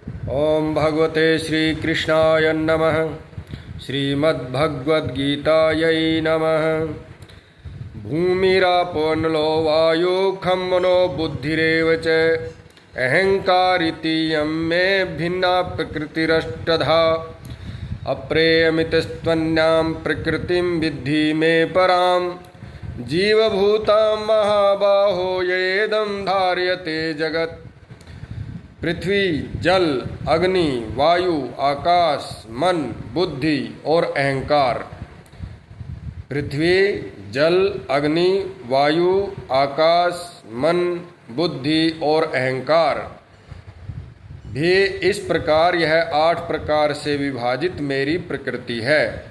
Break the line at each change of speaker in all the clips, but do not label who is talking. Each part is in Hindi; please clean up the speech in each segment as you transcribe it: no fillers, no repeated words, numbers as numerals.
ओम भगवते श्रीकृष्णाय नमः। श्रीमद्भगवद्गीतायै नमः। भूमिरापो नलो वायु खं मनो बुद्धिरेव च अहंकारिति यं मे भिन्ना प्रकृतिरष्टधा। अप्रेयमितस्त्वन्यां प्रकृतिं विद्धि मे परां। जीवभूतां महाबाहो येदं धार्यते जगत्। पृथ्वी, जल, अग्नि, वायु, आकाश, मन, बुद्धि और अहंकार। पृथ्वी, जल, अग्नि, वायु, आकाश, मन, बुद्धि और अहंकार भी इस प्रकार यह 8 प्रकार से विभाजित मेरी प्रकृति है।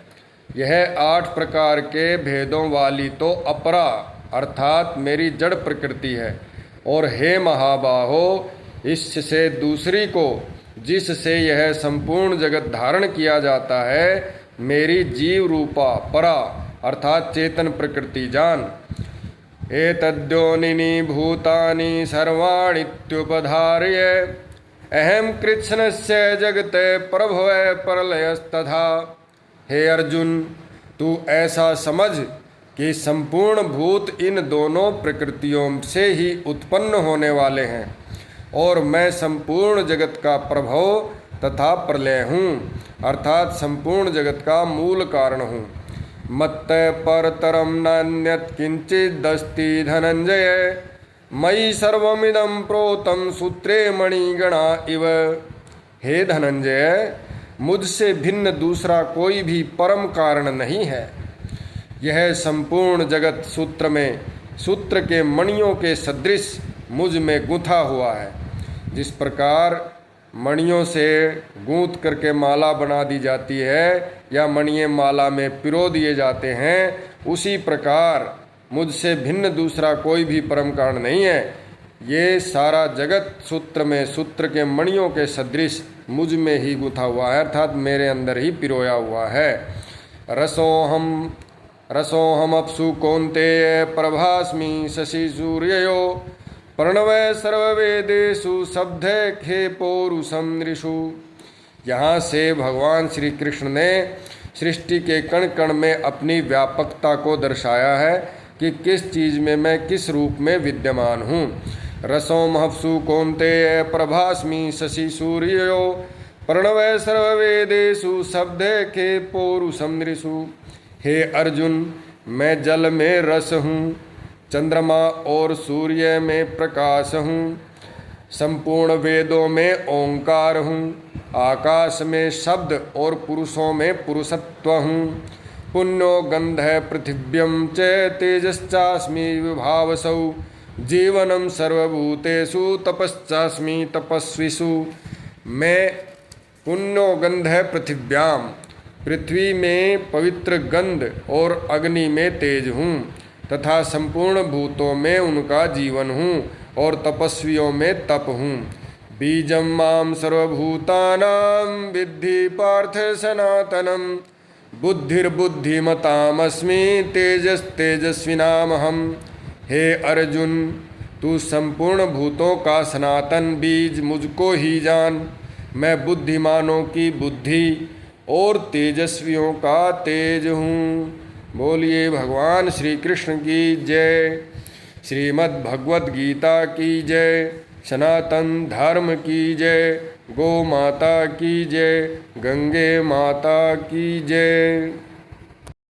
यह 8 प्रकार के भेदों वाली तो अपरा अर्थात मेरी जड़ प्रकृति है। और हे महाबाहो, इससे दूसरी को जिससे यह संपूर्ण जगत धारण किया जाता है मेरी जीव रूपा परा अर्थात चेतन प्रकृति जान। एतद्योनिनि भूतानि सर्वाणीत्युपधार्य अहम कृत्स्नस्य जगते प्रभवे प्रलयस्तथा। हे अर्जुन, तू ऐसा समझ कि संपूर्ण भूत इन दोनों प्रकृतियों से ही उत्पन्न होने वाले हैं और मैं संपूर्ण जगत का प्रभव तथा प्रलय हूँ अर्थात संपूर्ण जगत का मूल कारण हूँ। मत्तः परतरं नान्यत् किंचिदस्ति धनंजय मयि सर्वमिदं प्रोतं सूत्रे मणिगणा इव। हे धनंजय, मुझसे भिन्न दूसरा कोई भी परम कारण नहीं है। यह संपूर्ण जगत सूत्र के मणियों के सदृश मुझ में गुंथा हुआ है। जिस प्रकार मणियों से गूंथ करके माला बना दी जाती है या मणिये माला में पिरो दिए जाते हैं, उसी प्रकार मुझसे भिन्न दूसरा कोई भी परम कारण नहीं है। ये सारा जगत सूत्र के मणियों के सदृश मुझ में ही गुंथा हुआ है अर्थात मेरे अंदर ही पिरोया हुआ है। रसोहम अप्सु कौन्तेय प्रभास्मि शशि सूर्ययो प्रणवय सर्ववेदेषु शब्दे खे पौरुषम नृषु। यहाँ से भगवान श्री कृष्ण ने सृष्टि के कण कण में अपनी व्यापकता को दर्शाया है कि किस चीज़ में मैं किस रूप में विद्यमान हूँ। रसो महप्सु कौन्तेय प्रभास्मि शशि सूर्यो प्रणवय सर्ववेदेषु शब्दे खे पौरुषम नृषु। हे अर्जुन, मैं जल में रस हूँ, चंद्रमा और सूर्य में प्रकाश हूँ, संपूर्ण वेदों में ओंकार हूँ, आकाश में शब्द और पुरुषों में पुरुषत्व हूँ। पुण्यो गंधः पृथिव्यं च तेजश्चास्मि विभावसौ जीवनम सर्वभूतेषु तपश्चास्मि तपस्विषु। मैं पुण्यो गंधः पृथिव्याम, पृथ्वी में पवित्र गंध और अग्नि में तेज हूँ तथा संपूर्ण भूतों में उनका जीवन हूँ और तपस्वियों में तप हूँ। बीजम माम सर्वभूतानां विद्धि पार्थ सनातनम बुद्धिर्बुद्धिमतामस्मि तेजस्तेजस्विनामहम्। हे अर्जुन, तू संपूर्ण भूतों का सनातन बीज मुझको ही जान। मैं बुद्धिमानों की बुद्धि और तेजस्वियों का तेज हूँ। बोलिए भगवान श्री कृष्ण की जय। श्रीमद् भगवद गीता की जय। सनातन धर्म की जय। गौ माता की जय। गंगे माता की जय।